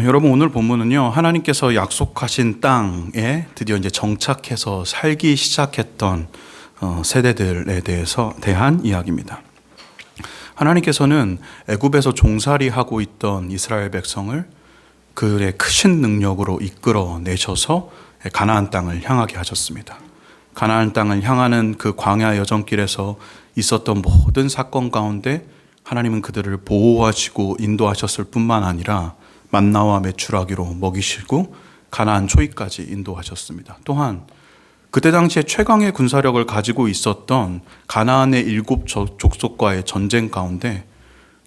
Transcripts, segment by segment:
여러분, 오늘 본문은요, 하나님께서 약속하신 땅에 드디어 이제 정착해서 살기 시작했던 세대들에 대한 이야기입니다. 하나님께서는 애굽에서 종살이하고 있던 이스라엘 백성을 그의 크신 능력으로 이끌어 내셔서 가나안 땅을 향하게 하셨습니다. 가나안 땅을 향하는 그 광야 여정길에서 있었던 모든 사건 가운데 하나님은 그들을 보호하시고 인도하셨을 뿐만 아니라 만나와 메추라기로 먹이시고 가나안 초입까지 인도하셨습니다. 또한 그때 당시에 최강의 군사력을 가지고 있었던 가나안의 7 족속과의 전쟁 가운데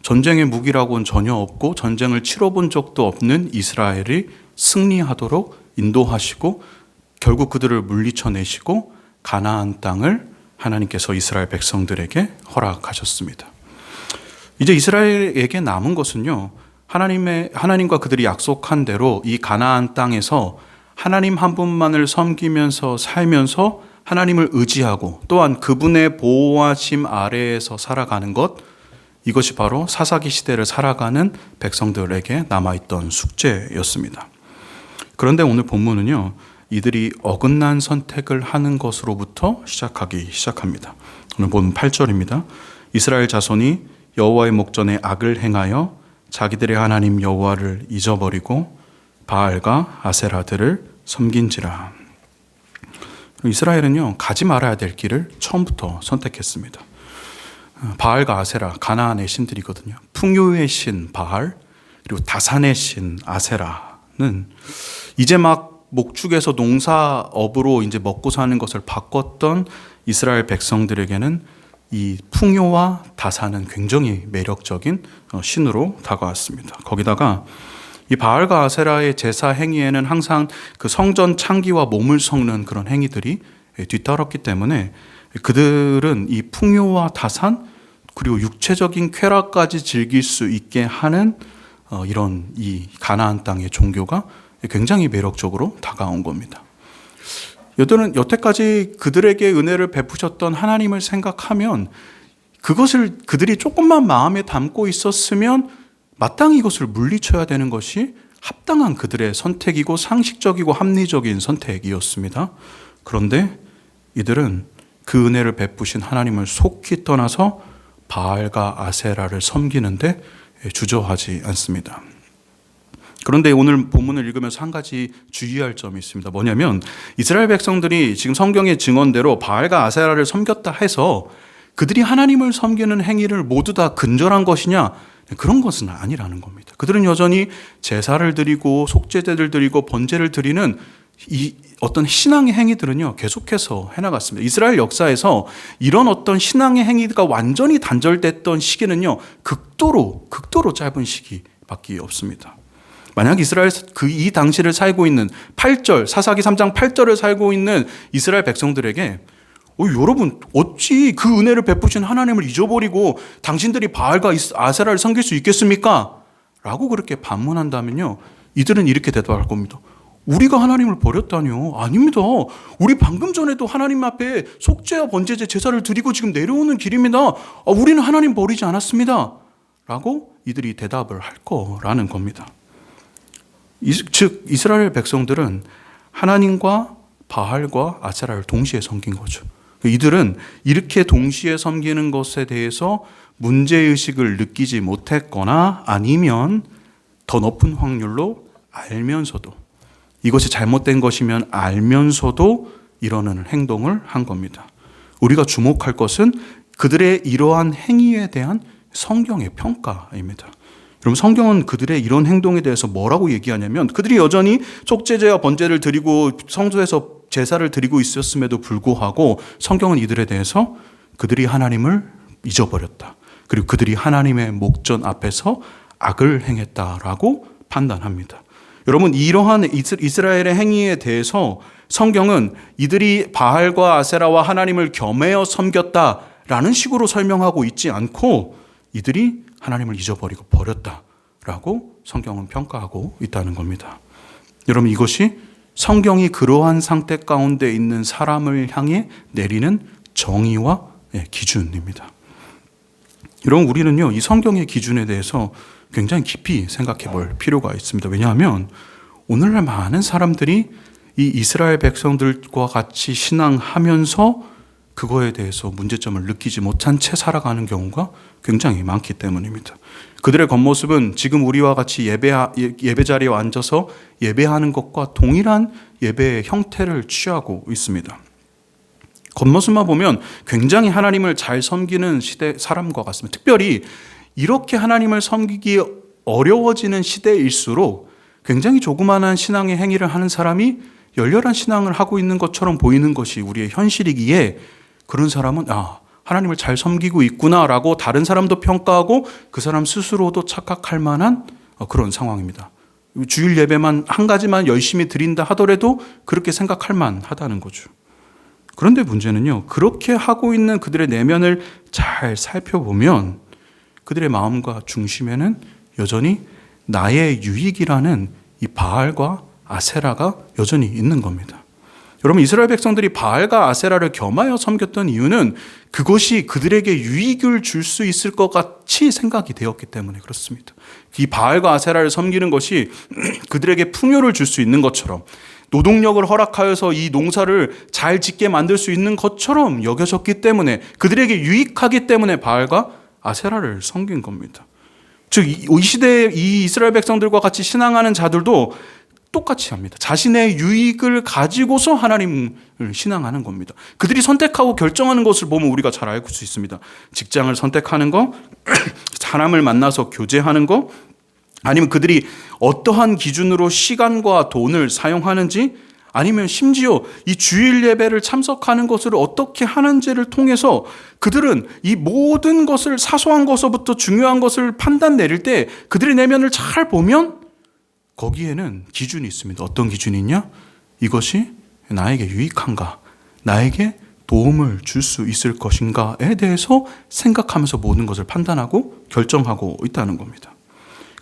전쟁의 무기라고는 전혀 없고 전쟁을 치러본 적도 없는 이스라엘이 승리하도록 인도하시고 결국 그들을 물리쳐내시고 가나안 땅을 하나님께서 이스라엘 백성들에게 허락하셨습니다. 이제 이스라엘에게 남은 것은요, 하나님과 그들이 약속한 대로 이 가나안 땅에서 하나님 한 분만을 섬기면서 살면서 하나님을 의지하고 또한 그분의 보호하심 아래에서 살아가는 것, 이것이 바로 사사기 시대를 살아가는 백성들에게 남아있던 숙제였습니다. 그런데 오늘 본문은요, 이들이 어긋난 선택을 하는 것으로부터 시작하기 시작합니다. 오늘 본문 8절입니다. 이스라엘 자손이 여호와의 목전에 악을 행하여 자기들의 하나님 여호와를 잊어버리고 바알과 아세라들을 섬긴지라. 이스라엘은요, 가지 말아야 될 길을 처음부터 선택했습니다. 바알과 아세라, 가나안의 신들이거든요. 풍요의 신 바알, 그리고 다산의 신 아세라는 이제 막 목축에서 농사업으로 이제 먹고 사는 것을 바꿨던 이스라엘 백성들에게는 이 풍요와 다산은 굉장히 매력적인 신으로 다가왔습니다. 거기다가 이 바알과 아세라의 제사 행위에는 항상 그 성전 창기와 몸을 섞는 그런 행위들이 뒤따랐기 때문에 그들은 이 풍요와 다산 그리고 육체적인 쾌락까지 즐길 수 있게 하는 이런 이 가나안 땅의 종교가 굉장히 매력적으로 다가온 겁니다. 여태까지 그들에게 은혜를 베푸셨던 하나님을 생각하면 그것을 그들이 조금만 마음에 담고 있었으면 마땅히 이것을 물리쳐야 되는 것이 합당한 그들의 선택이고 상식적이고 합리적인 선택이었습니다. 그런데 이들은 그 은혜를 베푸신 하나님을 속히 떠나서 바알과 아세라를 섬기는데 주저하지 않습니다. 그런데 오늘 본문을 읽으면서 한 가지 주의할 점이 있습니다. 뭐냐면 이스라엘 백성들이 지금 성경의 증언대로 바알과 아세라를 섬겼다 해서 그들이 하나님을 섬기는 행위를 모두 다 근절한 것이냐? 그런 것은 아니라는 겁니다. 그들은 여전히 제사를 드리고 속죄제를 드리고 번제를 드리는 이 어떤 신앙의 행위들은요, 계속해서 해나갔습니다. 이스라엘 역사에서 이런 어떤 신앙의 행위가 완전히 단절됐던 시기는요, 극도로 짧은 시기밖에 없습니다. 만약 이스라엘 이 당시를 살고 있는 8절, 사사기 3장 8절을 살고 있는 이스라엘 백성들에게 여러분 어찌 그 은혜를 베푸신 하나님을 잊어버리고 당신들이 바알과 아세라를 섬길 수 있겠습니까? 라고 그렇게 반문한다면요, 이들은 이렇게 대답할 겁니다. 우리가 하나님을 버렸다뇨? 아닙니다. 우리 방금 전에도 하나님 앞에 속죄와 번제제 제사를 드리고 지금 내려오는 길입니다. 우리는 하나님 버리지 않았습니다. 라고 이들이 대답을 할 거라는 겁니다. 즉 이스라엘 백성들은 하나님과 바알과 아세라를 동시에 섬긴 거죠. 이들은 이렇게 동시에 섬기는 것에 대해서 문제의식을 느끼지 못했거나 아니면 더 높은 확률로 알면서도 이것이 잘못된 것이면 알면서도 이러는 행동을 한 겁니다. 우리가 주목할 것은 그들의 이러한 행위에 대한 성경의 평가입니다. 그럼 성경은 그들의 이런 행동에 대해서 뭐라고 얘기하냐면 그들이 여전히 속죄제와 번제를 드리고 성소에서 제사를 드리고 있었음에도 불구하고 성경은 이들에 대해서 그들이 하나님을 잊어버렸다. 그리고 그들이 하나님의 목전 앞에서 악을 행했다라고 판단합니다. 여러분, 이러한 이스라엘의 행위에 대해서 성경은 이들이 바알과 아세라와 하나님을 겸하여 섬겼다라는 식으로 설명하고 있지 않고 이들이 하나님을 잊어버리고 버렸다라고 성경은 평가하고 있다는 겁니다. 여러분, 이것이 성경이 그러한 상태 가운데 있는 사람을 향해 내리는 정의와 기준입니다. 여러분, 우리는요, 이 성경의 기준에 대해서 굉장히 깊이 생각해 볼 필요가 있습니다. 왜냐하면 오늘날 많은 사람들이 이 이스라엘 백성들과 같이 신앙하면서 그거에 대해서 문제점을 느끼지 못한 채 살아가는 경우가 굉장히 많기 때문입니다. 그들의 겉모습은 지금 우리와 같이 예배 자리에 앉아서 예배하는 것과 동일한 예배의 형태를 취하고 있습니다. 겉모습만 보면 굉장히 하나님을 잘 섬기는 시대 사람과 같습니다. 특별히 이렇게 하나님을 섬기기 어려워지는 시대일수록 굉장히 조그마한 신앙의 행위를 하는 사람이 열렬한 신앙을 하고 있는 것처럼 보이는 것이 우리의 현실이기에 그런 사람은 하나님을 잘 섬기고 있구나라고 다른 사람도 평가하고 그 사람 스스로도 착각할 만한 그런 상황입니다. 주일 예배만 한 가지만 열심히 드린다 하더라도 그렇게 생각할 만하다는 거죠. 그런데 문제는요, 그렇게 하고 있는 그들의 내면을 잘 살펴보면 그들의 마음과 중심에는 여전히 나의 유익이라는 이 바알과 아세라가 여전히 있는 겁니다. 여러분, 이스라엘 백성들이 바알과 아세라를 겸하여 섬겼던 이유는 그것이 그들에게 유익을 줄 수 있을 것 같이 생각이 되었기 때문에 그렇습니다. 이 바알과 아세라를 섬기는 것이 그들에게 풍요를 줄 수 있는 것처럼, 노동력을 허락하여서 이 농사를 잘 짓게 만들 수 있는 것처럼 여겨졌기 때문에, 그들에게 유익하기 때문에 바알과 아세라를 섬긴 겁니다. 즉, 이 시대에 이 이스라엘 백성들과 같이 신앙하는 자들도 똑같이 합니다. 자신의 유익을 가지고서 하나님을 신앙하는 겁니다. 그들이 선택하고 결정하는 것을 보면 우리가 잘 알 수 있습니다. 직장을 선택하는 거, 사람을 만나서 교제하는 거, 아니면 그들이 어떠한 기준으로 시간과 돈을 사용하는지, 아니면 심지어 이 주일 예배를 참석하는 것을 어떻게 하는지를 통해서 그들은 이 모든 것을, 사소한 것부터 중요한 것을 판단 내릴 때 그들의 내면을 잘 보면 거기에는 기준이 있습니다. 어떤 기준이 있냐? 이것이 나에게 유익한가? 나에게 도움을 줄 수 있을 것인가에 대해서 생각하면서 모든 것을 판단하고 결정하고 있다는 겁니다.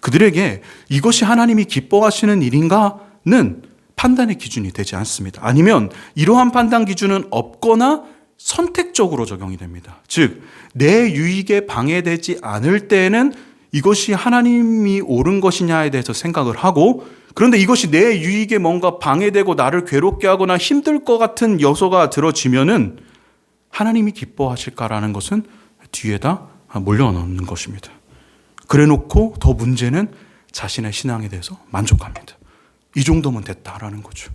그들에게 이것이 하나님이 기뻐하시는 일인가는 판단의 기준이 되지 않습니다. 아니면 이러한 판단 기준은 없거나 선택적으로 적용이 됩니다. 즉, 내 유익에 방해되지 않을 때에는 이것이 하나님이 옳은 것이냐에 대해서 생각을 하고, 그런데 이것이 내 유익에 뭔가 방해되고 나를 괴롭게 하거나 힘들 것 같은 요소가 들어지면은 하나님이 기뻐하실까라는 것은 뒤에다 몰려넣는 것입니다. 그래놓고 더 문제는 자신의 신앙에 대해서 만족합니다. 이 정도면 됐다라는 거죠.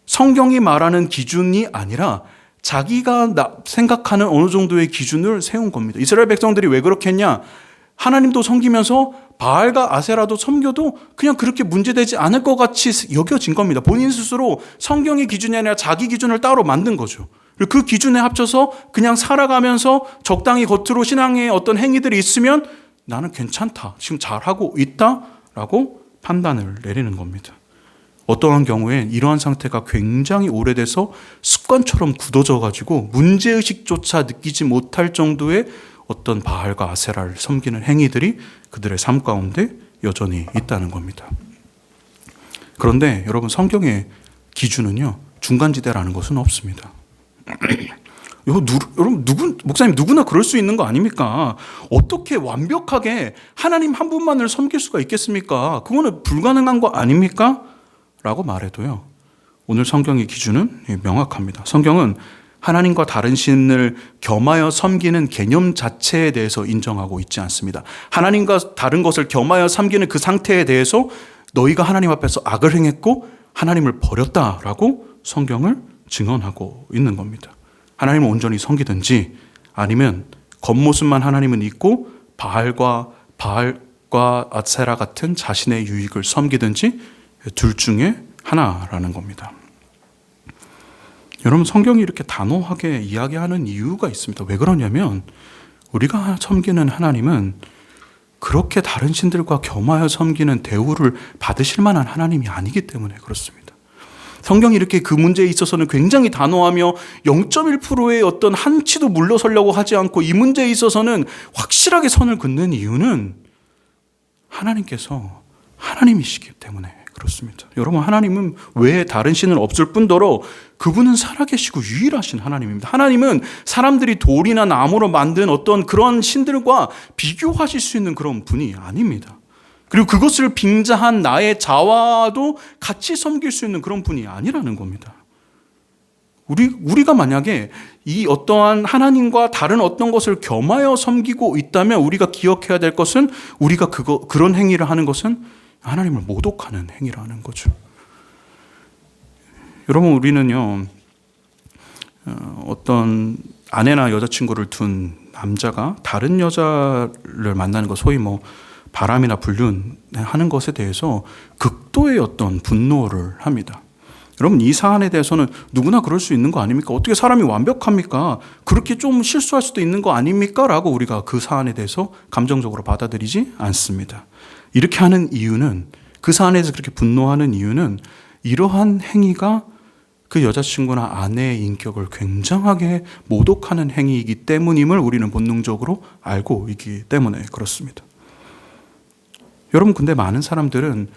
성경이 말하는 기준이 아니라 자기가 생각하는 어느 정도의 기준을 세운 겁니다. 이스라엘 백성들이 왜 그렇게 했냐? 하나님도 섬기면서 바알과 아세라도 섬겨도 그냥 그렇게 문제되지 않을 것 같이 여겨진 겁니다. 본인 스스로 성경의 기준이 아니라 자기 기준을 따로 만든 거죠. 그리고 그 기준에 합쳐서 그냥 살아가면서 적당히 겉으로 신앙의 어떤 행위들이 있으면 나는 괜찮다, 지금 잘하고 있다라고 판단을 내리는 겁니다. 어떠한 경우엔 이러한 상태가 굉장히 오래돼서 습관처럼 굳어져 가지고 문제의식조차 느끼지 못할 정도의 어떤 바알과 아세라를 섬기는 행위들이 그들의 삶 가운데 여전히 있다는 겁니다. 그런데 여러분, 성경의 기준은요, 중간지대라는 것은 없습니다. 여러분, 목사님 누구나 그럴 수 있는 거 아닙니까? 어떻게 완벽하게 하나님 한 분만을 섬길 수가 있겠습니까? 그거는 불가능한 거 아닙니까? 라고 말해도요, 오늘 성경의 기준은 명확합니다. 성경은 하나님과 다른 신을 겸하여 섬기는 개념 자체에 대해서 인정하고 있지 않습니다. 하나님과 다른 것을 겸하여 섬기는 그 상태에 대해서 너희가 하나님 앞에서 악을 행했고 하나님을 버렸다라고 성경을 증언하고 있는 겁니다. 하나님을 온전히 섬기든지 아니면 겉모습만 하나님은 있고 바알과 아세라 같은 자신의 유익을 섬기든지 둘 중에 하나라는 겁니다. 여러분, 성경이 이렇게 단호하게 이야기하는 이유가 있습니다. 왜 그러냐면 우리가 섬기는 하나님은 그렇게 다른 신들과 겸하여 섬기는 대우를 받으실 만한 하나님이 아니기 때문에 그렇습니다. 성경이 이렇게 그 문제에 있어서는 굉장히 단호하며 0.1%의 어떤 한치도 물러서려고 하지 않고 이 문제에 있어서는 확실하게 선을 긋는 이유는 하나님께서 하나님이시기 때문에 그렇습니다. 여러분, 하나님은 외에 다른 신은 없을 뿐더러 그분은 살아계시고 유일하신 하나님입니다. 하나님은 사람들이 돌이나 나무로 만든 어떤 그런 신들과 비교하실 수 있는 그런 분이 아닙니다. 그리고 그것을 빙자한 나의 자와도 같이 섬길 수 있는 그런 분이 아니라는 겁니다. 우리가 만약에 이 어떠한 하나님과 다른 어떤 것을 겸하여 섬기고 있다면 우리가 기억해야 될 것은 우리가 그런 행위를 하는 것은 하나님을 모독하는 행위라는 거죠. 여러분, 우리는요, 어떤 아내나 여자친구를 둔 남자가 다른 여자를 만나는 것, 소위 바람이나 불륜하는 것에 대해서 극도의 어떤 분노를 합니다. 여러분, 이 사안에 대해서는 누구나 그럴 수 있는 거 아닙니까? 어떻게 사람이 완벽합니까? 그렇게 좀 실수할 수도 있는 거 아닙니까? 라고 우리가 그 사안에 대해서 감정적으로 받아들이지 않습니다. 이렇게 하는 이유는, 그 사안에 대해서 그렇게 분노하는 이유는 이러한 행위가 그 여자친구나 아내의 인격을 굉장하게 모독하는 행위이기 때문임을 우리는 본능적으로 알고 있기 때문에 그렇습니다. 여러분, 근데 많은 사람들은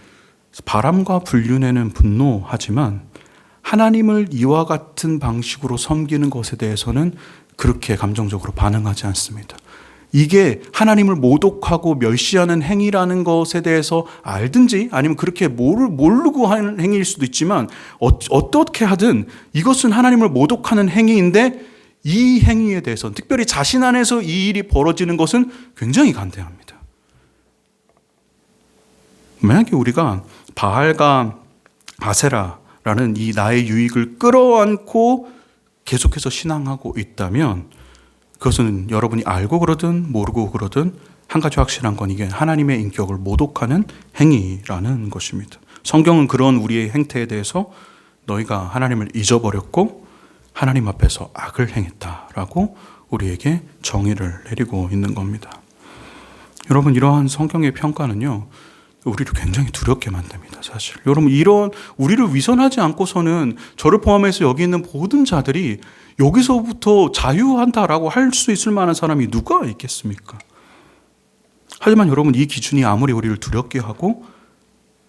바람과 불륜에는 분노하지만 하나님을 이와 같은 방식으로 섬기는 것에 대해서는 그렇게 감정적으로 반응하지 않습니다. 이게 하나님을 모독하고 멸시하는 행위라는 것에 대해서 알든지 아니면 그렇게 모르고 하는 행위일 수도 있지만 어떻게 하든 이것은 하나님을 모독하는 행위인데 이 행위에 대해서는 특별히 자신 안에서 이 일이 벌어지는 것은 굉장히 간대합니다. 만약에 우리가 바알과 아세라라는 이 나의 유익을 끌어안고 계속해서 신앙하고 있다면 그것은 여러분이 알고 그러든 모르고 그러든 한 가지 확실한 건 이게 하나님의 인격을 모독하는 행위라는 것입니다. 성경은 그런 우리의 행태에 대해서 너희가 하나님을 잊어버렸고 하나님 앞에서 악을 행했다라고 우리에게 정의를 내리고 있는 겁니다. 여러분, 이러한 성경의 평가는요, 우리를 굉장히 두렵게 만듭니다. 사실 여러분, 이런 우리를 위선하지 않고서는 저를 포함해서 여기 있는 모든 자들이 여기서부터 자유한다라고 할 수 있을 만한 사람이 누가 있겠습니까? 하지만 여러분, 이 기준이 아무리 우리를 두렵게 하고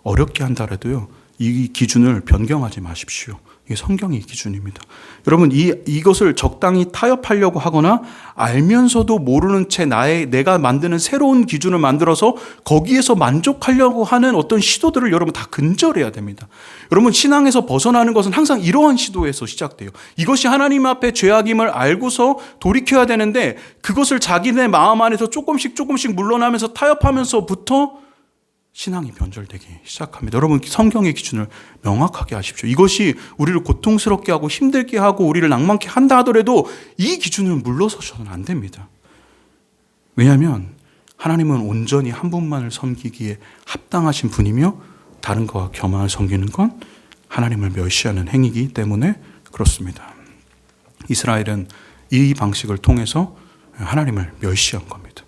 어렵게 한다라도요, 이 기준을 변경하지 마십시오. 이게 성경의 기준입니다. 여러분, 이것을 적당히 타협하려고 하거나 알면서도 모르는 채 내가 만드는 새로운 기준을 만들어서 거기에서 만족하려고 하는 어떤 시도들을 여러분 다 근절해야 됩니다. 여러분, 신앙에서 벗어나는 것은 항상 이러한 시도에서 시작돼요. 이것이 하나님 앞에 죄악임을 알고서 돌이켜야 되는데 그것을 자기네 마음 안에서 조금씩 물러나면서 타협하면서부터 신앙이 변절되기 시작합니다. 여러분, 성경의 기준을 명확하게 하십시오. 이것이 우리를 고통스럽게 하고 힘들게 하고 우리를 낭만케 한다 하더라도 이 기준을 물러서셔서는 안 됩니다. 왜냐하면 하나님은 온전히 한 분만을 섬기기에 합당하신 분이며 다른 것과 겸하여 섬기는 건 하나님을 멸시하는 행위이기 때문에 그렇습니다. 이스라엘은 이 방식을 통해서 하나님을 멸시한 겁니다.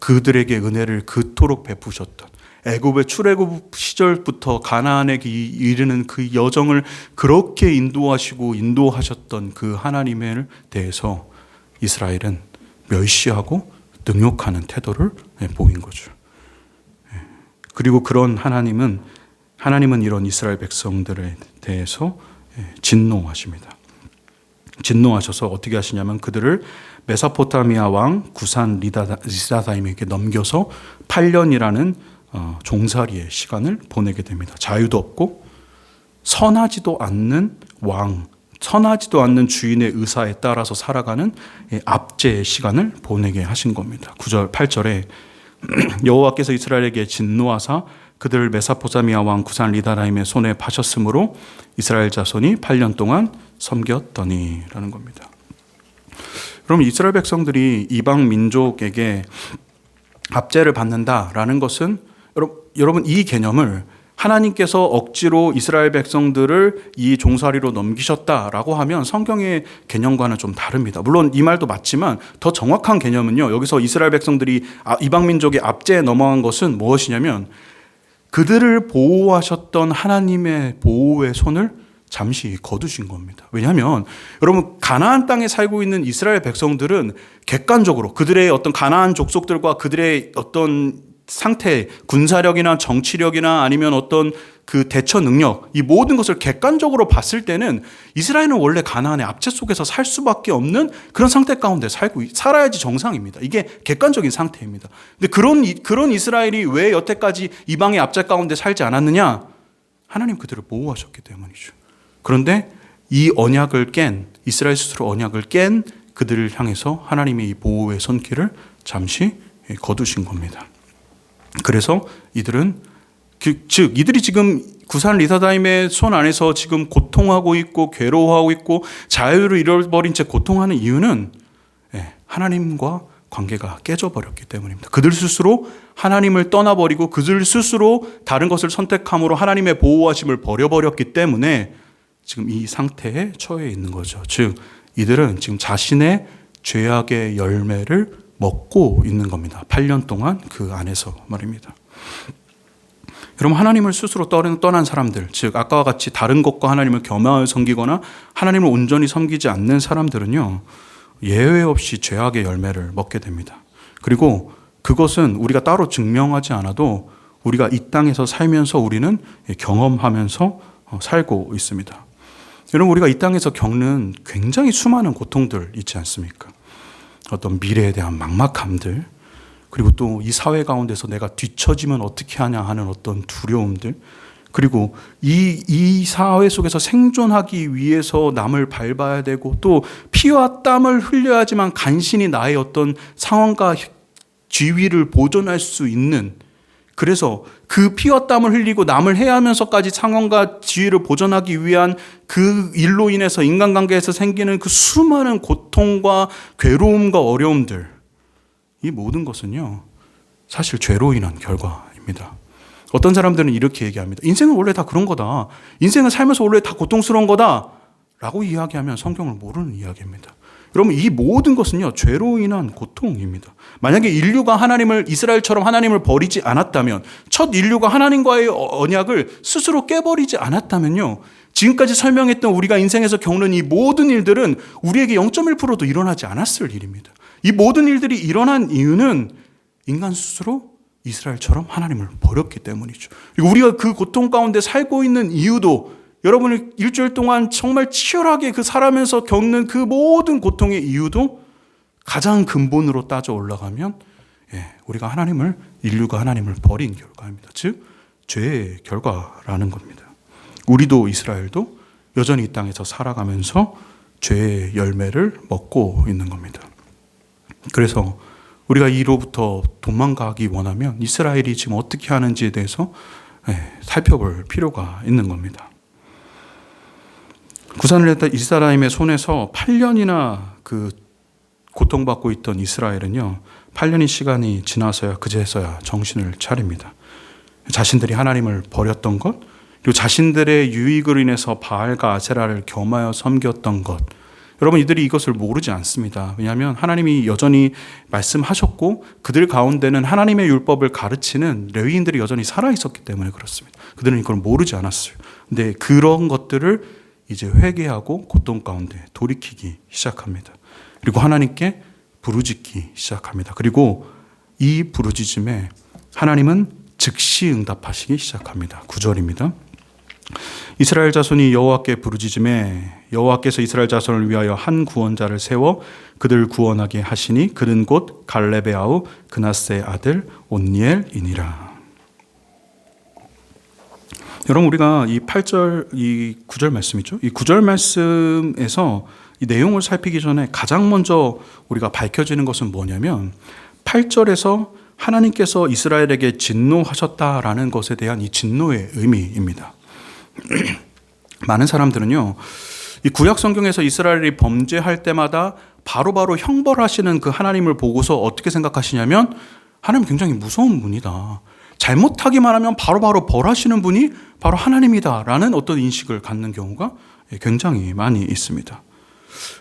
그들에게 은혜를 그토록 베푸셨던, 애굽의 출애굽 시절부터 가나안에 이르는 그 여정을 그렇게 인도하셨던 그 하나님에 대해서 이스라엘은 멸시하고 능욕하는 태도를 보인 거죠. 그리고 그런 하나님은 이런 이스라엘 백성들에 대해서 진노하십니다. 진노하셔서 어떻게 하시냐면 그들을 메소포타미아 왕 구산 리사다임에게 넘겨서 8년이라는 종살이의 시간을 보내게 됩니다. 자유도 없고 선하지도 않는 주인의 의사에 따라서 살아가는 압제의 시간을 보내게 하신 겁니다. 9절, 8절에 여호와께서 이스라엘에게 진노하사 그들을 메소포타미아 왕 구산 리다라임의 손에 파셨으므로 이스라엘 자손이 8년 동안 섬겼더니라는 겁니다. 그럼 이스라엘 백성들이 이방 민족에게 압제를 받는다라는 것은 여러분, 이 개념을 하나님께서 억지로 이스라엘 백성들을 이 종살이로 넘기셨다라고 하면 성경의 개념과는 좀 다릅니다. 물론 이 말도 맞지만 더 정확한 개념은요, 여기서 이스라엘 백성들이 이방 민족의 압제에 넘어간 것은 무엇이냐면 그들을 보호하셨던 하나님의 보호의 손을 잠시 거두신 겁니다. 왜냐하면 여러분, 가나안 땅에 살고 있는 이스라엘 백성들은 객관적으로 그들의 어떤 가나안 족속들과 그들의 어떤 상태, 군사력이나 정치력이나 아니면 어떤 그 대처 능력, 이 모든 것을 객관적으로 봤을 때는 이스라엘은 원래 가나안의 압제 속에서 살 수밖에 없는 그런 상태 가운데 살아야지 정상입니다. 이게 객관적인 상태입니다. 근데 그런 이스라엘이 왜 여태까지 이방의 압제 가운데 살지 않았느냐? 하나님 그들을 보호하셨기 때문이죠. 그런데 이 언약을 깬, 이스라엘 스스로 언약을 깬 그들을 향해서 하나님의 이 보호의 손길을 잠시 거두신 겁니다. 그래서 이들은 즉 이들이 지금 구산 리사다임의 손 안에서 지금 고통하고 있고 괴로워하고 있고 자유를 잃어버린 채 고통하는 이유는 하나님과 관계가 깨져버렸기 때문입니다. 그들 스스로 하나님을 떠나버리고 그들 스스로 다른 것을 선택함으로 하나님의 보호하심을 버려버렸기 때문에 지금 이 상태에 처해 있는 거죠. 즉 이들은 지금 자신의 죄악의 열매를 먹고 있는 겁니다. 8년 동안 그 안에서 말입니다. 여러분, 하나님을 스스로 떠난 사람들, 즉 아까와 같이 다른 것과 하나님을 겸하여 섬기거나 하나님을 온전히 섬기지 않는 사람들은요, 예외 없이 죄악의 열매를 먹게 됩니다. 그리고 그것은 우리가 따로 증명하지 않아도 우리가 이 땅에서 살면서 우리는 경험하면서 살고 있습니다. 여러분, 우리가 이 땅에서 겪는 굉장히 수많은 고통들 있지 않습니까? 어떤 미래에 대한 막막함들, 그리고 또 이 사회 가운데서 내가 뒤처지면 어떻게 하냐 하는 어떤 두려움들, 그리고 이 사회 속에서 생존하기 위해서 남을 밟아야 되고 또 피와 땀을 흘려야지만 간신히 나의 어떤 상황과 지위를 보존할 수 있는, 그래서 그 피와 땀을 흘리고 남을 해하면서까지 상황과 지위를 보존하기 위한 그 일로 인해서 인간관계에서 생기는 그 수많은 고통과 괴로움과 어려움들, 이 모든 것은요 사실 죄로 인한 결과입니다. 어떤 사람들은 이렇게 얘기합니다. 인생은 원래 다 그런 거다. 인생은 살면서 원래 다 고통스러운 거다 라고 이야기하면 성경을 모르는 이야기입니다. 여러분, 이 모든 것은요 죄로 인한 고통입니다. 만약에 인류가 이스라엘처럼 하나님을 버리지 않았다면, 첫 인류가 하나님과의 언약을 스스로 깨버리지 않았다면요, 지금까지 설명했던 우리가 인생에서 겪는 이 모든 일들은 우리에게 0.1%도 일어나지 않았을 일입니다. 이 모든 일들이 일어난 이유는 인간 스스로 이스라엘처럼 하나님을 버렸기 때문이죠. 그리고 우리가 그 고통 가운데 살고 있는 이유도, 여러분이 일주일 동안 정말 치열하게 살아면서 겪는 그 모든 고통의 이유도 가장 근본으로 따져 올라가면 우리가 인류가 하나님을 버린 결과입니다. 즉 죄의 결과라는 겁니다. 우리도 이스라엘도 여전히 이 땅에서 살아가면서 죄의 열매를 먹고 있는 겁니다. 그래서 우리가 이로부터 도망가기 원하면 이스라엘이 지금 어떻게 하는지에 대해서 살펴볼 필요가 있는 겁니다. 구산 리사다임의 손에서 8년이나 고통받고 있던 이스라엘은요, 8년의 시간이 지나서야 그제서야 정신을 차립니다. 자신들이 하나님을 버렸던 것, 그리고 자신들의 유익으로 인해서 바알과 아세라를 겸하여 섬겼던 것, 여러분, 이들이 이것을 모르지 않습니다. 왜냐하면 하나님이 여전히 말씀하셨고 그들 가운데는 하나님의 율법을 가르치는 레위인들이 여전히 살아있었기 때문에 그렇습니다. 그들은 이걸 모르지 않았어요. 근데 그런 것들을 이제 회개하고 고통 가운데 돌이키기 시작합니다. 그리고 하나님께 부르짖기 시작합니다. 그리고 이 부르짖음에 하나님은 즉시 응답하시기 시작합니다. 9절입니다. 이스라엘 자손이 여호와께 부르짖음에 여호와께서 이스라엘 자손을 위하여 한 구원자를 세워 그들 구원하게 하시니 그는 곧 갈렙의 아우 그나스의 아들 온니엘이니라. 여러분, 우리가 이 8절, 이 9절 말씀이죠. 이 9절 말씀에서 이 내용을 살피기 전에 가장 먼저 우리가 밝혀지는 것은 뭐냐면 8절에서 하나님께서 이스라엘에게 진노하셨다라는 것에 대한 이 진노의 의미입니다. 많은 사람들은요, 이 구약 성경에서 이스라엘이 범죄할 때마다 바로바로 형벌하시는 그 하나님을 보고서 어떻게 생각하시냐면, 하나님 굉장히 무서운 분이다. 잘못하기만 하면 바로바로 벌하시는 분이 바로 하나님이다라는 어떤 인식을 갖는 경우가 굉장히 많이 있습니다.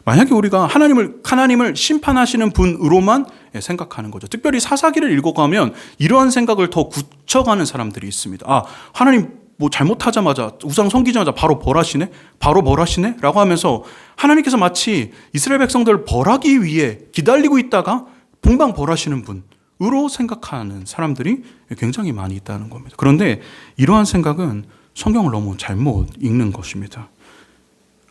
만약에 우리가 하나님을 심판하시는 분으로만 생각하는 거죠. 특별히 사사기를 읽어가면 이러한 생각을 더 굳혀가는 사람들이 있습니다. 아, 하나님 잘못하자마자, 우상 섬기자마자 바로 벌하시네? 바로 벌하시네? 라고 하면서 하나님께서 마치 이스라엘 백성들을 벌하기 위해 기다리고 있다가 봉방 벌하시는 분 으로 생각하는 사람들이 굉장히 많이 있다는 겁니다. 그런데 이러한 생각은 성경을 너무 잘못 읽는 것입니다.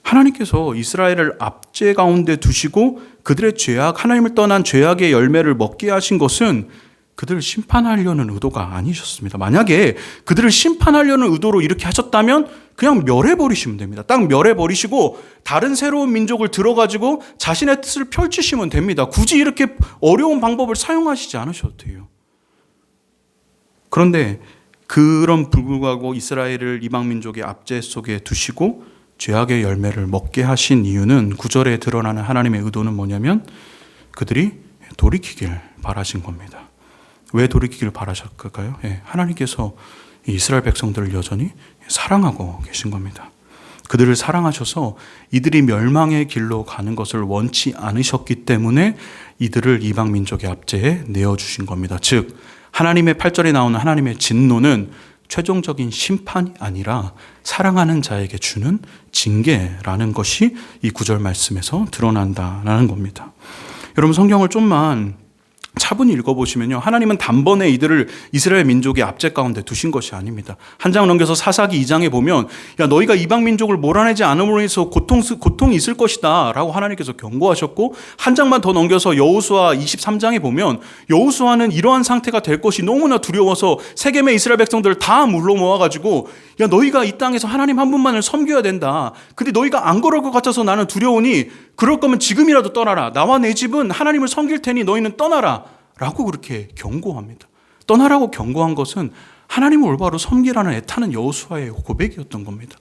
하나님께서 이스라엘을 압제 가운데 두시고 그들의 죄악, 하나님을 떠난 죄악의 열매를 먹게 하신 것은 그들을 심판하려는 의도가 아니셨습니다. 만약에 그들을 심판하려는 의도로 이렇게 하셨다면 그냥 멸해버리시면 됩니다. 딱 멸해버리시고 다른 새로운 민족을 들어가지고 자신의 뜻을 펼치시면 됩니다. 굳이 이렇게 어려운 방법을 사용하시지 않으셔도 돼요. 그런데 그런 불구하고 이스라엘을 이방 민족의 압제 속에 두시고 죄악의 열매를 먹게 하신 이유는 9절에 드러나는 하나님의 의도는 뭐냐면 그들이 돌이키길 바라신 겁니다. 왜 돌이키길 바라셨을까요? 하나님께서 이스라엘 백성들을 여전히 사랑하고 계신 겁니다. 그들을 사랑하셔서 이들이 멸망의 길로 가는 것을 원치 않으셨기 때문에 이들을 이방 민족의 압제에 내어주신 겁니다. 즉 하나님의 8절에 나오는 하나님의 진노는 최종적인 심판이 아니라 사랑하는 자에게 주는 징계라는 것이 이 9절 말씀에서 드러난다는 겁니다. 여러분 성경을 좀만 차분히 읽어보시면요, 하나님은 단번에 이들을 이스라엘 민족의 압제 가운데 두신 것이 아닙니다. 한 장 넘겨서 사사기 2장에 보면 야 너희가 이방 민족을 몰아내지 않음으로 해서 고통이 있을 것이다 라고 하나님께서 경고하셨고, 한 장만 더 넘겨서 여호수아 23장에 보면 여호수아는 이러한 상태가 될 것이 너무나 두려워서 세겜의 이스라엘 백성들을 다 물러 모아가지고 야 너희가 이 땅에서 하나님 한 분만을 섬겨야 된다. 근데 너희가 안 그럴 것 같아서 나는 두려우니 그럴 거면 지금이라도 떠나라. 나와 내 집은 하나님을 섬길 테니 너희는 떠나라 라고 그렇게 경고합니다. 떠나라고 경고한 것은 하나님을 올바로 섬기라는 애타는 여호수아의 고백이었던 겁니다.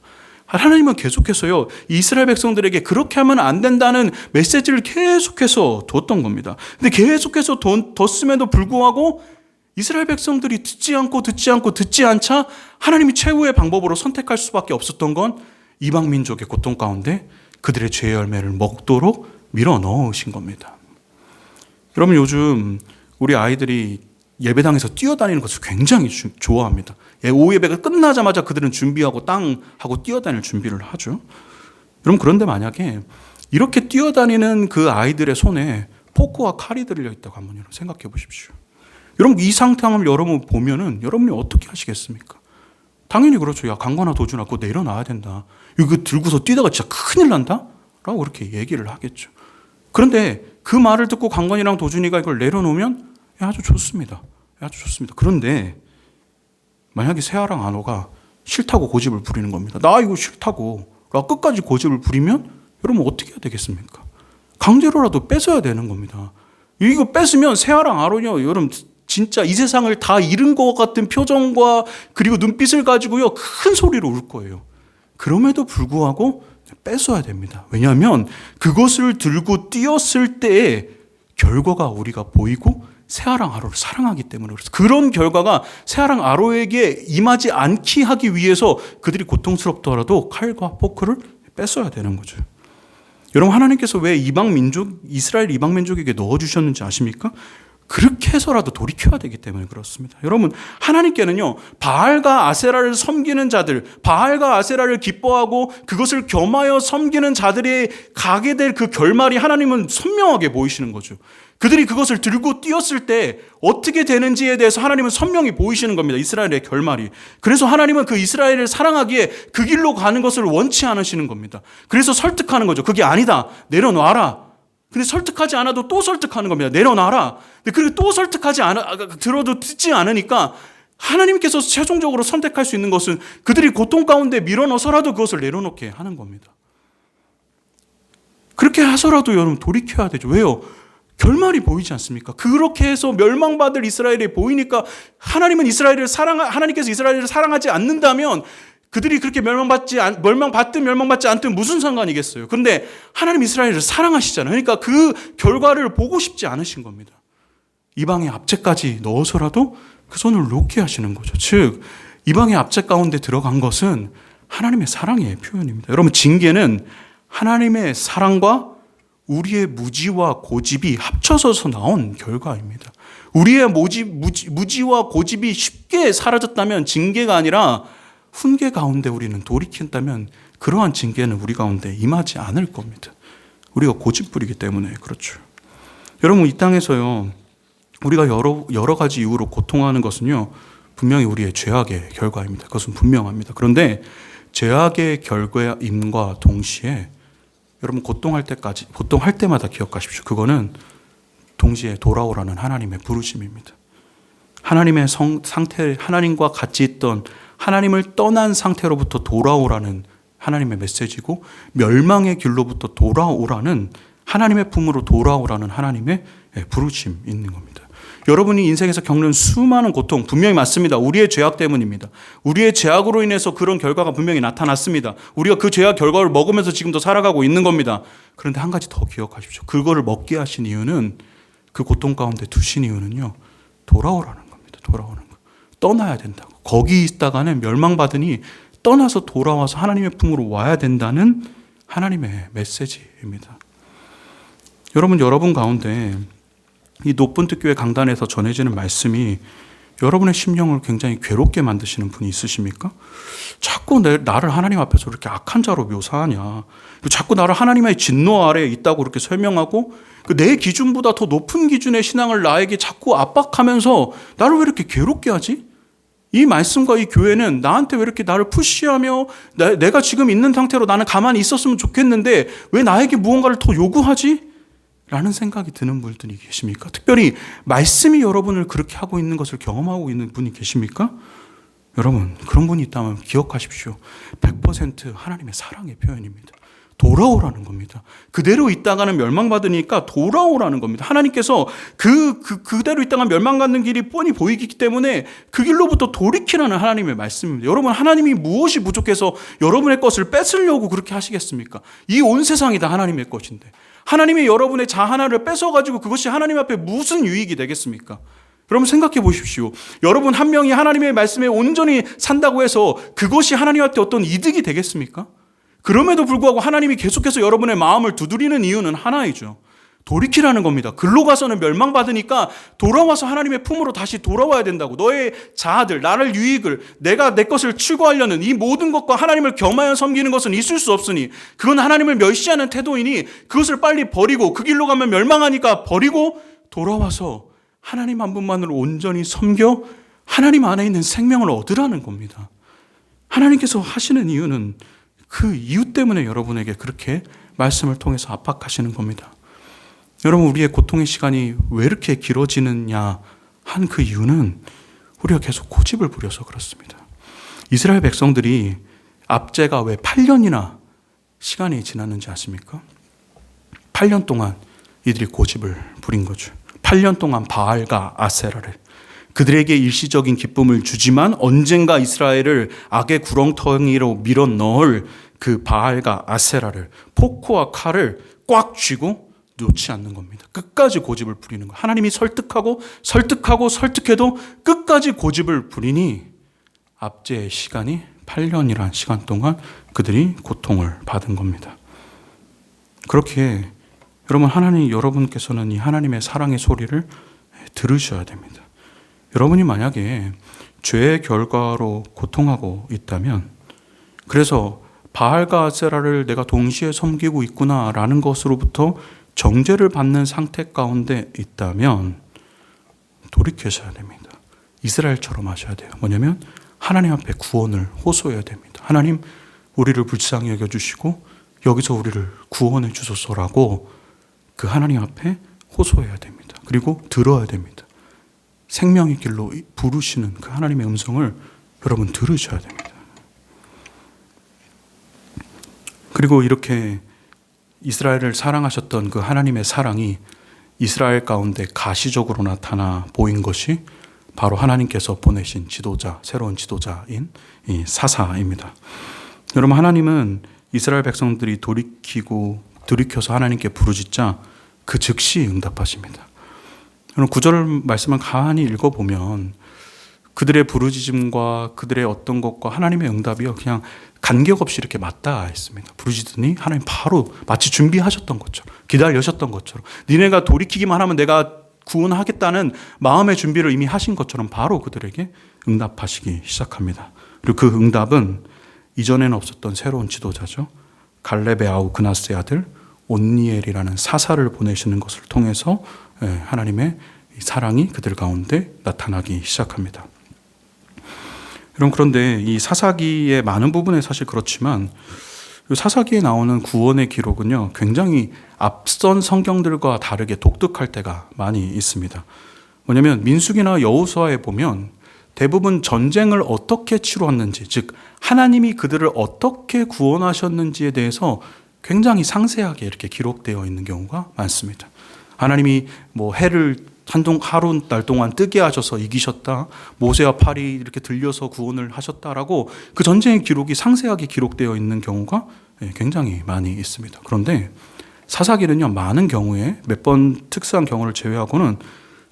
하나님은 계속해서요 이스라엘 백성들에게 그렇게 하면 안 된다는 메시지를 계속해서 뒀던 겁니다. 근데 계속해서 뒀음에도 불구하고 이스라엘 백성들이 듣지 않자 하나님이 최후의 방법으로 선택할 수밖에 없었던 건 이방 민족의 고통 가운데 그들의 죄의 열매를 먹도록 밀어 넣으신 겁니다. 여러분 요즘 우리 아이들이 예배당에서 뛰어다니는 것을 굉장히 좋아합니다. 오후 예배가 끝나자마자 그들은 준비하고 땅하고 뛰어다닐 준비를 하죠. 여러분 그런데 만약에 이렇게 뛰어다니는 그 아이들의 손에 포크와 칼이 들려 있다고 한번 여러분 생각해 보십시오. 여러분 이 상황을 여러분 보면은 여러분이 어떻게 하시겠습니까? 당연히 그렇죠. 야 강건아 도준아 그거 내려놔야 된다. 이거 들고서 뛰다가 진짜 큰일 난다? 라고 그렇게 얘기를 하겠죠. 그런데 그 말을 듣고 강건이랑 도준이가 이걸 내려놓으면 아주 좋습니다. 아주 좋습니다. 그런데 만약에 세아랑 안호가 싫다고 고집을 부리는 겁니다. 나 이거 싫다고 끝까지 고집을 부리면 여러분 어떻게 해야 되겠습니까? 강제로라도 뺏어야 되는 겁니다. 이거 뺏으면 세아랑 안호요 여러분 진짜 이 세상을 다 잃은 것 같은 표정과 그리고 눈빛을 가지고요 큰 소리로 울 거예요. 그럼에도 불구하고 뺏어야 됩니다. 왜냐하면 그것을 들고 뛰었을 때의 결과가 우리가 보이고 세아랑 아로를 사랑하기 때문에 그래서 그런 결과가 세아랑 아로에게 임하지 않게 하기 위해서 그들이 고통스럽더라도 칼과 포크를 뺏어야 되는 거죠. 여러분 하나님께서 왜 이스라엘 이방 민족에게 넣어주셨는지 아십니까? 그렇게 해서라도 돌이켜야 되기 때문에 그렇습니다. 여러분 하나님께는요 바알과 아세라를 섬기는 자들, 바알과 아세라를 기뻐하고 그것을 겸하여 섬기는 자들이 가게 될 그 결말이 하나님은 선명하게 보이시는 거죠. 그들이 그것을 들고 뛰었을 때 어떻게 되는지에 대해서 하나님은 선명히 보이시는 겁니다. 이스라엘의 결말이. 그래서 하나님은 그 이스라엘을 사랑하기에 그 길로 가는 것을 원치 않으시는 겁니다. 그래서 설득하는 거죠. 그게 아니다. 내려놔라. 근데 설득하지 않아도 또 설득하는 겁니다. 내려놔라. 그리고 또 들어도 듣지 않으니까 하나님께서 최종적으로 선택할 수 있는 것은 그들이 고통 가운데 밀어넣어서라도 그것을 내려놓게 하는 겁니다. 그렇게 해서라도 여러분 돌이켜야 되죠. 왜요? 결말이 보이지 않습니까? 그렇게 해서 멸망받을 이스라엘이 보이니까 하나님께서 이스라엘을 사랑하지 않는다면 그들이 그렇게 멸망받든 멸망받지 않든 무슨 상관이겠어요. 그런데 하나님 이스라엘을 사랑하시잖아요. 그러니까 그 결과를 보고 싶지 않으신 겁니다. 이방의 압제까지 넣어서라도 그 손을 놓게 하시는 거죠. 즉 이방의 압제 가운데 들어간 것은 하나님의 사랑의 표현입니다. 여러분 징계는 하나님의 사랑과 우리의 무지와 고집이 합쳐서 나온 결과입니다. 우리의 무지와 고집이 쉽게 사라졌다면 징계가 아니라 훈계 가운데 우리는 돌이킨다면 그러한 징계는 우리 가운데 임하지 않을 겁니다. 우리가 고집부리기 때문에 그렇죠. 여러분 이 땅에서요 우리가 여러 가지 이유로 고통하는 것은요, 분명히 우리의 죄악의 결과입니다. 그것은 분명합니다. 그런데 죄악의 결과임과 동시에 여러분 고통할 때마다 기억하십시오. 그거는 동시에 돌아오라는 하나님의 부르심입니다. 하나님의 상태, 하나님과 같이 있던 하나님을 떠난 상태로부터 돌아오라는 하나님의 메시지고, 멸망의 길로부터 돌아오라는 하나님의 품으로 돌아오라는 하나님의 부르심이 있는 겁니다. 여러분이 인생에서 겪는 수많은 고통 분명히 맞습니다. 우리의 죄악 때문입니다. 우리의 죄악으로 인해서 그런 결과가 분명히 나타났습니다. 우리가 그 죄악 결과를 먹으면서 지금도 살아가고 있는 겁니다. 그런데 한 가지 더 기억하십시오. 그거를 먹게 하신 이유는, 그 고통 가운데 두신 이유는요, 돌아오라는 겁니다. 돌아오는 거. 떠나야 된다고. 거기 있다가는 멸망받으니 떠나서 돌아와서 하나님의 품으로 와야 된다는 하나님의 메시지입니다. 여러분 가운데 이 높은 뜻교회 강단에서 전해지는 말씀이 여러분의 심령을 굉장히 괴롭게 만드시는 분이 있으십니까? 자꾸 나를 하나님 앞에서 그렇게 악한 자로 묘사하냐, 자꾸 나를 하나님의 진노 아래에 있다고 그렇게 설명하고, 내 기준보다 더 높은 기준의 신앙을 나에게 자꾸 압박하면서 나를 왜 이렇게 괴롭게 하지? 이 말씀과 이 교회는 나한테 왜 이렇게 나를 푸시하며, 내가 지금 있는 상태로 나는 가만히 있었으면 좋겠는데 왜 나에게 무언가를 더 요구하지? 라는 생각이 드는 분들이 계십니까? 특별히 말씀이 여러분을 그렇게 하고 있는 것을 경험하고 있는 분이 계십니까? 여러분, 그런 분이 있다면 기억하십시오. 100% 하나님의 사랑의 표현입니다. 돌아오라는 겁니다. 그대로 있다가는 멸망받으니까 돌아오라는 겁니다. 하나님께서 그대로 있다가 멸망받는 길이 뻔히 보이기 때문에 그 길로부터 돌이키라는 하나님의 말씀입니다. 여러분, 하나님이 무엇이 부족해서 여러분의 것을 뺏으려고 그렇게 하시겠습니까? 이 온 세상이 다 하나님의 것인데 하나님이 여러분의 자 하나를 뺏어가지고 그것이 하나님 앞에 무슨 유익이 되겠습니까? 여러분 생각해 보십시오. 여러분 한 명이 하나님의 말씀에 온전히 산다고 해서 그것이 하나님한테 어떤 이득이 되겠습니까? 그럼에도 불구하고 하나님이 계속해서 여러분의 마음을 두드리는 이유는 하나이죠. 돌이키라는 겁니다. 글로 가서는 멸망받으니까 돌아와서 하나님의 품으로 다시 돌아와야 된다고. 너의 자아들, 나를 유익을, 내가 내 것을 추구하려는 이 모든 것과 하나님을 겸하여 섬기는 것은 있을 수 없으니 그건 하나님을 멸시하는 태도이니 그것을 빨리 버리고, 그 길로 가면 멸망하니까 버리고 돌아와서 하나님 한 분만을 온전히 섬겨 하나님 안에 있는 생명을 얻으라는 겁니다. 하나님께서 하시는 이유는 그 이유 때문에 여러분에게 그렇게 말씀을 통해서 압박하시는 겁니다. 여러분, 우리의 고통의 시간이 왜 이렇게 길어지느냐 한 그 이유는 우리가 계속 고집을 부려서 그렇습니다. 이스라엘 백성들이 압제가 왜 8년이나 시간이 지났는지 아십니까? 8년 동안 이들이 고집을 부린 거죠. 8년 동안 바알과 아세라를, 그들에게 일시적인 기쁨을 주지만 언젠가 이스라엘을 악의 구렁텅이로 밀어 넣을 그 바알과 아세라를, 포크와 칼을 꽉 쥐고 놓지 않는 겁니다. 끝까지 고집을 부리는 거예요. 하나님이 설득해도 끝까지 고집을 부리니 압제의 시간이 8년이라는 시간 동안 그들이 고통을 받은 겁니다. 그렇게 여러분, 여러분께서는 이 하나님의 사랑의 소리를 들으셔야 됩니다. 여러분이 만약에 죄의 결과로 고통하고 있다면, 그래서 바알과 아세라를 내가 동시에 섬기고 있구나라는 것으로부터 정죄를 받는 상태 가운데 있다면 돌이켜셔야 됩니다. 이스라엘처럼 하셔야 돼요. 뭐냐면 하나님 앞에 구원을 호소해야 됩니다. 하나님, 우리를 불쌍히 여겨주시고 여기서 우리를 구원해 주소서라고 그 하나님 앞에 호소해야 됩니다. 그리고 들어야 됩니다. 생명의 길로 부르시는 그 하나님의 음성을 여러분 들으셔야 됩니다. 그리고 이렇게 이스라엘을 사랑하셨던 그 하나님의 사랑이 이스라엘 가운데 가시적으로 나타나 보인 것이 바로 하나님께서 보내신 지도자, 새로운 지도자인 이 사사입니다. 여러분, 하나님은 이스라엘 백성들이 돌이켜서 하나님께 부르짖자 그 즉시 응답하십니다. 여러분, 구절 말씀을 가만히 읽어보면 그들의 부르짖음과 그들의 어떤 것과 하나님의 응답이요, 그냥 간격 없이 이렇게 맞닿아 있습니다. 부르짖더니 하나님 바로 마치 준비하셨던 것처럼, 기다리셨던 것처럼, 니네가 돌이키기만 하면 내가 구원하겠다는 마음의 준비를 이미 하신 것처럼 바로 그들에게 응답하시기 시작합니다. 그리고 그 응답은 이전에는 없었던 새로운 지도자죠. 갈렙의 아우 그나스의 아들 온니엘이라는 사사를 보내시는 것을 통해서 하나님의 이 사랑이 그들 가운데 나타나기 시작합니다. 여러분, 그런데 이 사사기의 많은 부분에 사실 그렇지만 사사기에 나오는 구원의 기록은요, 굉장히 앞선 성경들과 다르게 독특할 때가 많이 있습니다. 뭐냐면 민수기나 여호수아에 보면 대부분 전쟁을 어떻게 치루었는지, 즉 하나님이 그들을 어떻게 구원하셨는지에 대해서 굉장히 상세하게 이렇게 기록되어 있는 경우가 많습니다. 하나님이 뭐 해를 하루 날 동안 뜨게 하셔서 이기셨다, 모세와 팔이 이렇게 들려서 구원을 하셨다라고 그 전쟁의 기록이 상세하게 기록되어 있는 경우가 굉장히 많이 있습니다. 그런데 사사기는요, 많은 경우에 몇 번 특수한 경우를 제외하고는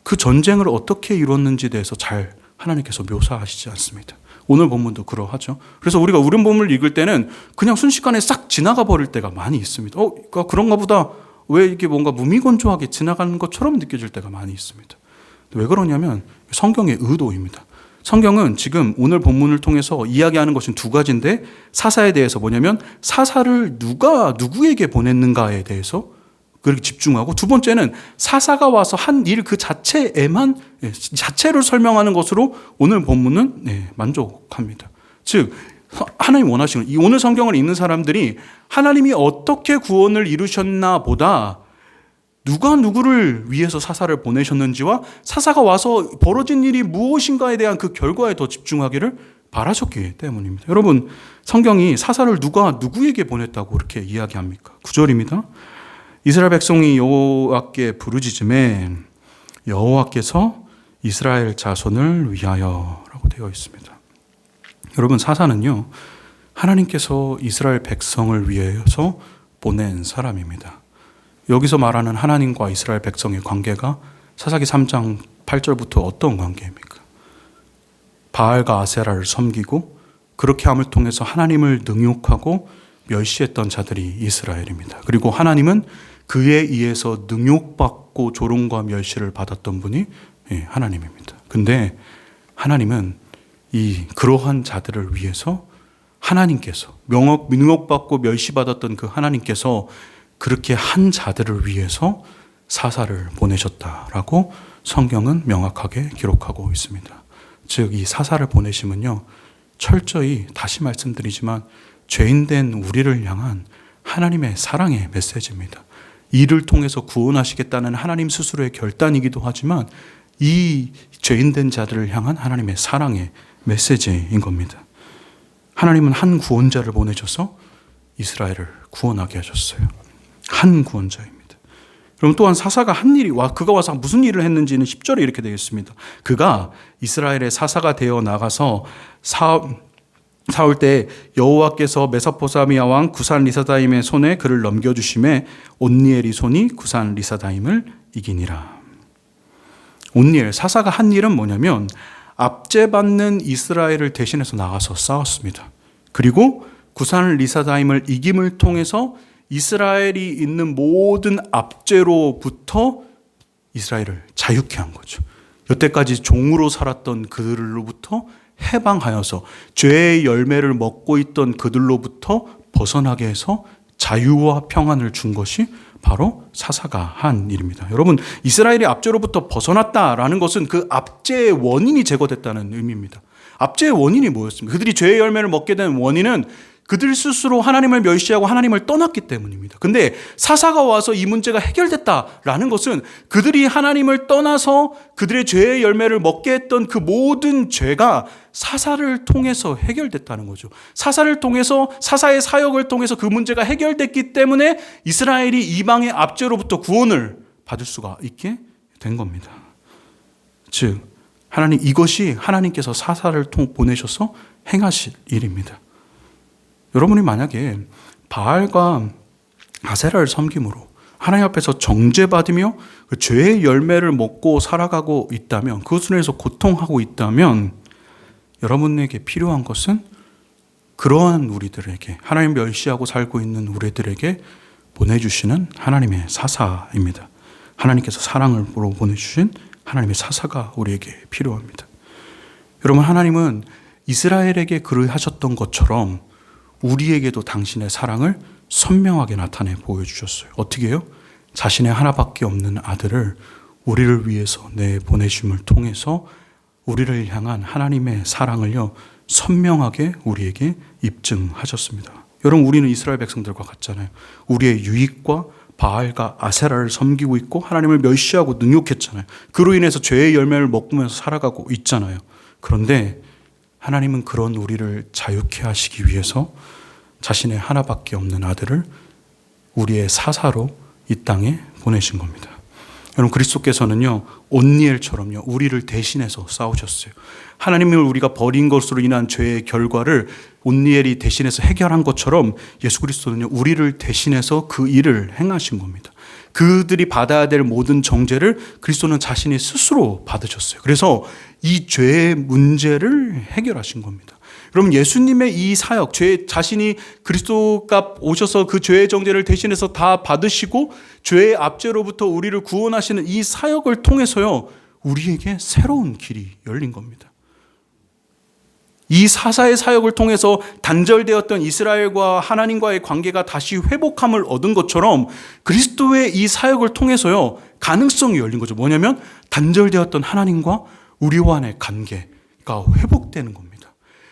그 전쟁을 어떻게 이뤘는지에 대해서 잘 하나님께서 묘사하시지 않습니다. 오늘 본문도 그러하죠. 그래서 우리가 우린 본문을 읽을 때는 그냥 순식간에 싹 지나가 버릴 때가 많이 있습니다. 그런가 보다. 왜 이게 뭔가 무미건조하게 지나가는 것처럼 느껴질 때가 많이 있습니다. 왜 그러냐면 성경의 의도입니다. 성경은 지금 오늘 본문을 통해서 이야기하는 것은 두 가지인데, 사사에 대해서 뭐냐면 사사를 누가 누구에게 보냈는가에 대해서 그렇게 집중하고, 두 번째는 사사가 와서 한 일 그 자체에만, 자체를 설명하는 것으로 오늘 본문은 만족합니다. 즉 하나님 원하시는, 이 오늘 성경을 읽는 사람들이 하나님이 어떻게 구원을 이루셨나 보다 누가 누구를 위해서 사사를 보내셨는지와 사사가 와서 벌어진 일이 무엇인가에 대한 그 결과에 더 집중하기를 바라셨기 때문입니다. 여러분, 성경이 사사를 누가 누구에게 보냈다고 그렇게 이야기합니까? 9절입니다. 이스라엘 백성이 여호와께 부르짖음에 여호와께서 이스라엘 자손을 위하여라고 되어 있습니다. 여러분, 사사는요, 하나님께서 이스라엘 백성을 위해서 보낸 사람입니다. 여기서 말하는 하나님과 이스라엘 백성의 관계가 사사기 3장 8절부터 어떤 관계입니까? 바알과 아세라를 섬기고 그렇게 함을 통해서 하나님을 능욕하고 멸시했던 자들이 이스라엘입니다. 그리고 하나님은 그에 의해서 능욕받고 조롱과 멸시를 받았던 분이 하나님입니다. 근데 하나님은 그러한 자들을 위해서 하나님께서 능욕받고 멸시받았던 그 하나님께서 그렇게 한 자들을 위해서 사사를 보내셨다라고 성경은 명확하게 기록하고 있습니다. 즉 이 사사를 보내심은요, 철저히 다시 말씀드리지만 죄인된 우리를 향한 하나님의 사랑의 메시지입니다. 이를 통해서 구원하시겠다는 하나님 스스로의 결단이기도 하지만 이 죄인된 자들을 향한 하나님의 사랑의 메시지인 겁니다. 하나님은 한 구원자를 보내셔서 이스라엘을 구원하게 하셨어요. 한 구원자입니다. 그럼 또한 사사가 한 일이, 그가 와서 무슨 일을 했는지는 10절에 이렇게 되어 있습니다. 그가 이스라엘의 사사가 되어 나가서 싸울 때 여호와께서 메소포타미아 왕 구산 리사다임의 손에 그를 넘겨주심에 온니엘이 손이 구산 리사다임을 이기니라. 온니엘, 사사가 한 일은 뭐냐면 압제받는 이스라엘을 대신해서 나가서 싸웠습니다. 그리고 구산 리사다임을 이김을 통해서 이스라엘이 있는 모든 압제로부터 이스라엘을 자유케 한 거죠. 여태까지 종으로 살았던 그들로부터 해방하여서 죄의 열매를 먹고 있던 그들로부터 벗어나게 해서 자유와 평안을 준 것이 바로 사사가 한 일입니다. 여러분, 이스라엘이 압제로부터 벗어났다라는 것은 그 압제의 원인이 제거됐다는 의미입니다. 압제의 원인이 뭐였습니까? 그들이 죄의 열매를 먹게 된 원인은 그들 스스로 하나님을 멸시하고 하나님을 떠났기 때문입니다. 근데 사사가 와서 이 문제가 해결됐다라는 것은 그들이 하나님을 떠나서 그들의 죄의 열매를 먹게 했던 그 모든 죄가 사사를 통해서 해결됐다는 거죠. 사사를 통해서, 사사의 사역을 통해서 그 문제가 해결됐기 때문에 이스라엘이 이방의 압제로부터 구원을 받을 수가 있게 된 겁니다. 즉 이것이 하나님께서 사사를 보내셔서 행하실 일입니다. 여러분이 만약에 바알과 아세라를 섬김으로 하나님 앞에서 정죄받으며 그 죄의 열매를 먹고 살아가고 있다면, 그것으로 인해서 고통하고 있다면, 여러분에게 필요한 것은 그러한 우리들에게, 하나님 멸시하고 살고 있는 우리들에게 보내주시는 하나님의 사사입니다. 하나님께서 사랑으로 보내주신 하나님의 사사가 우리에게 필요합니다. 여러분, 하나님은 이스라엘에게 그러하셨던 것처럼 우리에게도 당신의 사랑을 선명하게 나타내 보여주셨어요. 어떻게 해요? 자신의 하나밖에 없는 아들을 우리를 위해서 내보내심을 통해서 우리를 향한 하나님의 사랑을요 선명하게 우리에게 입증하셨습니다. 여러분, 우리는 이스라엘 백성들과 같잖아요. 우리의 유익과 바알과 아세라를 섬기고 있고 하나님을 멸시하고 능욕했잖아요. 그로 인해서 죄의 열매를 먹으면서 살아가고 있잖아요. 그런데 하나님은 그런 우리를 자유케 하시기 위해서 자신의 하나밖에 없는 아들을 우리의 사사로 이 땅에 보내신 겁니다. 여러분, 그리스도께서는요 온니엘처럼요 우리를 대신해서 싸우셨어요. 하나님을 우리가 버린 것으로 인한 죄의 결과를 온니엘이 대신해서 해결한 것처럼 예수 그리스도는요 우리를 대신해서 그 일을 행하신 겁니다. 그들이 받아야 될 모든 정죄를 그리스도는 자신이 스스로 받으셨어요. 그래서 이 죄의 문제를 해결하신 겁니다. 여러분, 예수님의 이 사역, 죄 자신이 그리스도가 오셔서 그 죄의 정죄를 대신해서 다 받으시고 죄의 압제로부터 우리를 구원하시는 이 사역을 통해서요 우리에게 새로운 길이 열린 겁니다. 이 사사의 사역을 통해서 단절되었던 이스라엘과 하나님과의 관계가 다시 회복함을 얻은 것처럼 그리스도의 이 사역을 통해서요 가능성이 열린 거죠. 뭐냐면 단절되었던 하나님과 우리와의 관계가 회복되는 겁니다.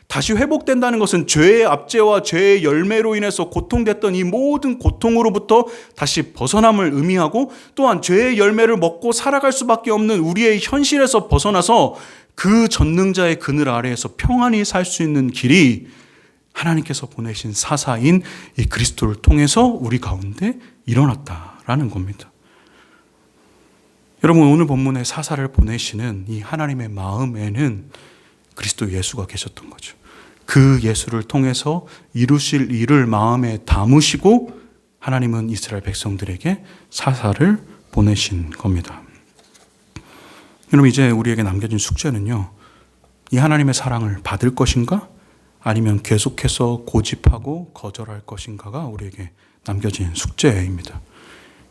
다시 회복된다는 것은 죄의 압제와 죄의 열매로 인해서 고통됐던 이 모든 고통으로부터 다시 벗어남을 의미하고, 또한 죄의 열매를 먹고 살아갈 수밖에 없는 우리의 현실에서 벗어나서 그 전능자의 그늘 아래에서 평안히 살 수 있는 길이 하나님께서 보내신 사사인 이 그리스도를 통해서 우리 가운데 일어났다라는 겁니다. 여러분, 오늘 본문에 사사를 보내시는 이 하나님의 마음에는 그리스도 예수가 계셨던 거죠. 그 예수를 통해서 이루실 일을 마음에 담으시고 하나님은 이스라엘 백성들에게 사사를 보내신 겁니다. 여러분, 이제 우리에게 남겨진 숙제는요, 이 하나님의 사랑을 받을 것인가 아니면 계속해서 고집하고 거절할 것인가가 우리에게 남겨진 숙제입니다.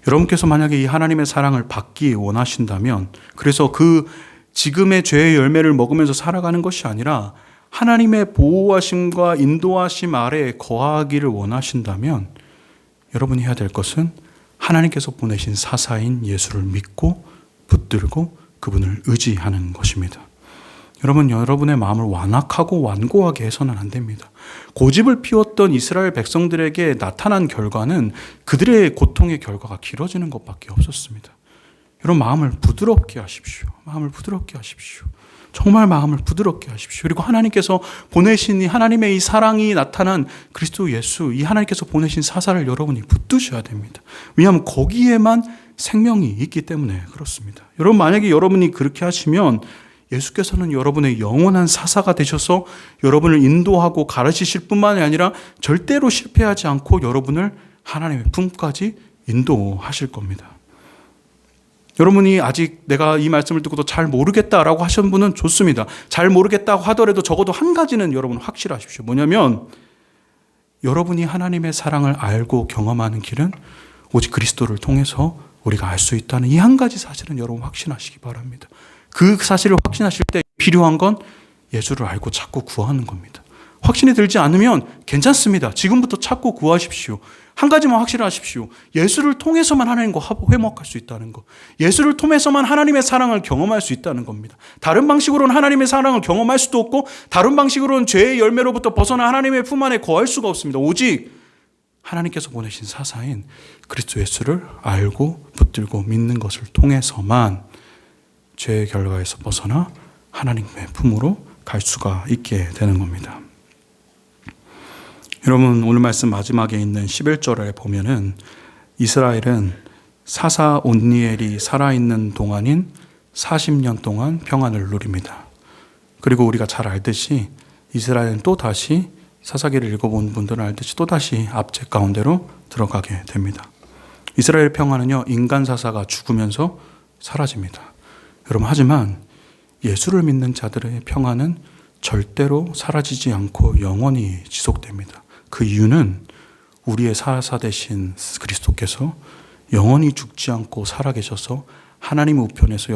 여러분께서 만약에 이 하나님의 사랑을 받기 원하신다면, 그래서 그 지금의 죄의 열매를 먹으면서 살아가는 것이 아니라 하나님의 보호하심과 인도하심 아래에 거하기를 원하신다면, 여러분이 해야 될 것은 하나님께서 보내신 사사인 예수를 믿고 붙들고 그분을 의지하는 것입니다. 여러분, 여러분의 마음을 완악하고 완고하게 해서는 안 됩니다. 고집을 피웠던 이스라엘 백성들에게 나타난 결과는 그들의 고통의 결과가 길어지는 것밖에 없었습니다. 여러분, 마음을 부드럽게 하십시오. 마음을 부드럽게 하십시오. 정말 마음을 부드럽게 하십시오. 그리고 하나님께서 보내신 이 하나님의 이 사랑이 나타난 그리스도 예수, 이 하나님께서 보내신 사사를 여러분이 붙드셔야 됩니다. 왜냐하면 거기에만 생명이 있기 때문에 그렇습니다. 여러분, 만약에 여러분이 그렇게 하시면 예수께서는 여러분의 영원한 사사가 되셔서 여러분을 인도하고 가르치실 뿐만이 아니라 절대로 실패하지 않고 여러분을 하나님의 품까지 인도하실 겁니다. 여러분이 아직 내가 이 말씀을 듣고도 잘 모르겠다라고 하신 분은 좋습니다. 잘 모르겠다고 하더라도 적어도 한 가지는 여러분 확실하십시오. 뭐냐면 여러분이 하나님의 사랑을 알고 경험하는 길은 오직 그리스도를 통해서 우리가 알 수 있다는 이 한 가지 사실은 여러분 확신하시기 바랍니다. 그 사실을 확신하실 때 필요한 건 예수를 알고 찾고 구하는 겁니다. 확신이 들지 않으면 괜찮습니다. 지금부터 찾고 구하십시오. 한 가지만 확실하십시오. 예수를 통해서만 하나님과 회목할 수 있다는 것. 예수를 통해서만 하나님의 사랑을 경험할 수 있다는 겁니다. 다른 방식으로는 하나님의 사랑을 경험할 수도 없고, 다른 방식으로는 죄의 열매로부터 벗어나 하나님의 품 안에 거할 수가 없습니다. 오직 하나님께서 보내신 사사인 그리스도 예수를 알고 붙들고 믿는 것을 통해서만 죄의 결과에서 벗어나 하나님의 품으로 갈 수가 있게 되는 겁니다. 여러분, 오늘 말씀 마지막에 있는 11절에 보면은 이스라엘은 사사 온니엘이 살아있는 동안인 40년 동안 평안을 누립니다. 그리고 우리가 잘 알듯이 이스라엘은 또 다시 사사기를 읽어본 분들은 알듯이 또 다시 압제 가운데로 들어가게 됩니다. 이스라엘 평안은요, 인간 사사가 죽으면서 사라집니다. 여러분, 하지만 예수를 믿는 자들의 평안은 절대로 사라지지 않고 영원히 지속됩니다. 그 이유는 우리의 사사 되신 그리스도께서 영원히 죽지 않고 살아계셔서 하나님 우편에서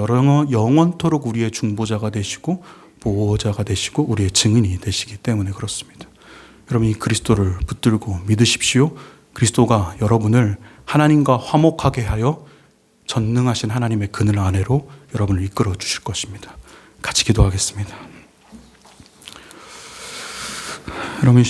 영원토록 우리의 중보자가 되시고 보호자가 되시고 우리의 증인이 되시기 때문에 그렇습니다. 여러분, 이 그리스도를 붙들고 믿으십시오. 그리스도가 여러분을 하나님과 화목하게 하여 전능하신 하나님의 그늘 아래로 여러분을 이끌어 주실 것입니다. 같이 기도하겠습니다. 여러분